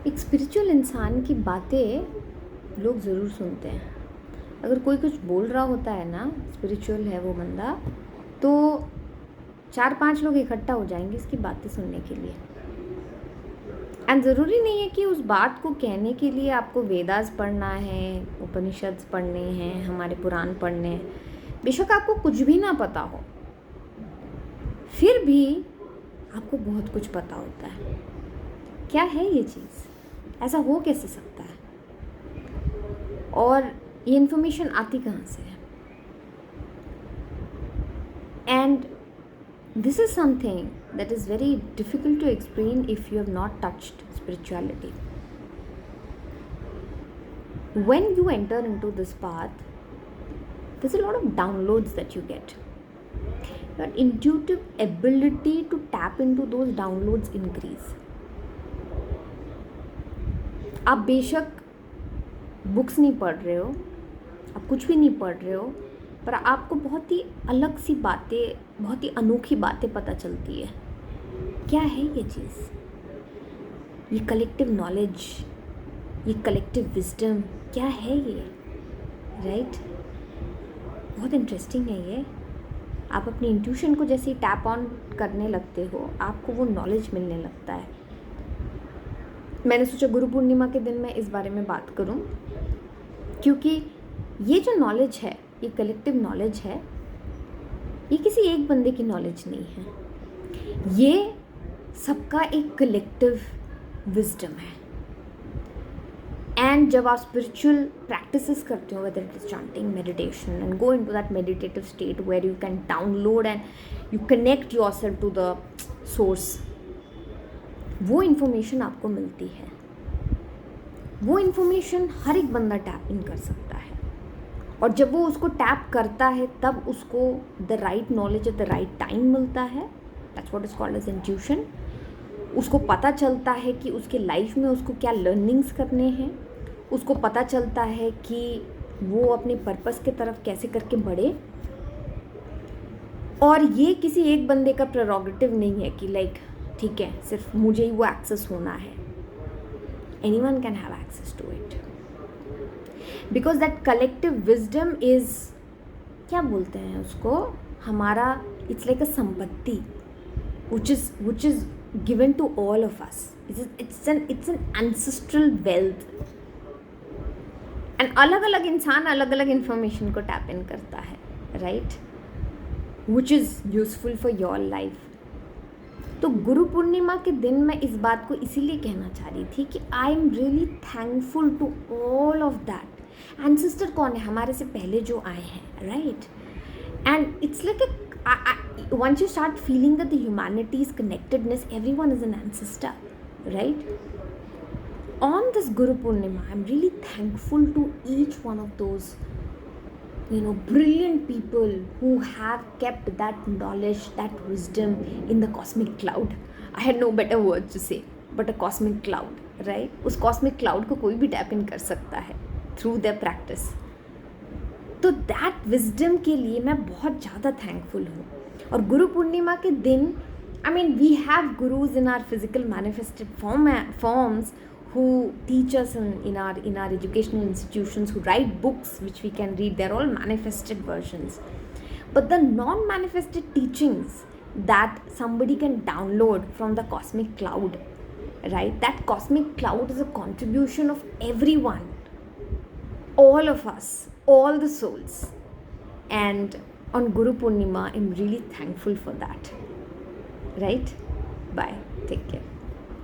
एक स्पिरिचुअल इंसान की बातें लोग ज़रूर सुनते हैं। अगर कोई कुछ बोल रहा होता है ना, स्पिरिचुअल है वो बंदा, तो 4-5 लोग इकट्ठा हो जाएंगे इसकी बातें सुनने के लिए। एंड ज़रूरी नहीं है कि उस बात को कहने के लिए आपको वेदास पढ़ना है, उपनिषद पढ़ने हैं, हमारे पुराण पढ़ने हैं। बेशक आपको कुछ भी ना पता हो, फिर भी आपको बहुत कुछ पता होता है। क्या है ये चीज़? ऐसा हो कैसे सकता है? और ये इन्फॉर्मेशन आती कहाँ से है? And this is something that is very difficult to explain if you have not touched spirituality. When you enter into this path, there's a lot of downloads that you get. Your intuitive ability to tap into those downloads increase. आप बेशक books नहीं पढ़ रहे हो, आप कुछ भी नहीं पढ़ रहे हो, पर आपको बहुत ही अलग सी बातें, बहुत ही अनोखी बातें पता चलती है। क्या है ये चीज़? ये कलेक्टिव नॉलेज, ये कलेक्टिव विजडम, क्या है ये? राइट? बहुत इंटरेस्टिंग है ये। आप अपनी इंट्यूशन को जैसे ही टैप ऑन करने लगते हो, आपको वो नॉलेज मिलने लगता है। मैंने सोचा गुरु पूर्णिमा के दिन मैं इस बारे में बात करूं, क्योंकि ये जो नॉलेज है, ये कलेक्टिव नॉलेज है, ये किसी एक बंदे की नॉलेज नहीं है, ये सबका एक कलेक्टिव विजडम है। एंड जब आप स्पिरिचुअल प्रैक्टिसेस करते हो, whether it is chanting, meditation, and go into that meditative state where you can download and you connect yourself to the source, वो इन्फॉर्मेशन आपको मिलती है। वो इन्फॉर्मेशन हर एक बंदा टैप इन कर सकता है, और जब वो उसको टैप करता है तब उसको the right knowledge at the right time मिलता है। That's what is called as intuition. उसको पता चलता है कि उसके लाइफ में उसको क्या लर्निंग्स करने हैं, उसको पता चलता है कि वो अपने पर्पस के तरफ कैसे करके बढ़े। और ये किसी एक बंदे का प्रेरोगेटिव नहीं है कि लाइक ठीक है सिर्फ मुझे ही वो एक्सेस होना है। Anyone can have access to it, because that collective wisdom is, क्या बोलते हैं उसको, हमारा, इट्स लाइक अ संपत्ति which is given to all of us. It's an ancestral wealth. and अलग अलग इंसान अलग अलग इंफॉर्मेशन को टैप इन करता है, right, which is useful for your life. तो गुरु पूर्णिमा के दिन मैं इस बात को इसीलिए कहना चाह रही थी कि I am really thankful to all of that. Ancestor कौन है? हमारे से पहले जो आए हैं, right? And it's like once you start feeling that the humanity's connectedness, everyone is an ancestor, right? On this Guru Purnima, I'm really thankful to each one of those, brilliant people who have kept that knowledge, that wisdom in the cosmic cloud. I had no better word to say, but a cosmic cloud, right? उस cosmic cloud को कोई भी tap in कर सकता है through their practice. तो that wisdom के लिए मैं बहुत ज़्यादा थैंकफुल हूँ। और गुरु पूर्णिमा के दिन, I mean, we have gurus in our physical manifested forms who teach us in our educational institutions, who write books which we can read. They're all manifested versions. But the non-manifested teachings that somebody can download from the cosmic cloud, right? That cosmic cloud is a contribution of everyone, all of us, all the souls. And on Guru Purnima, I'm really thankful for that. Right? Bye. Take care.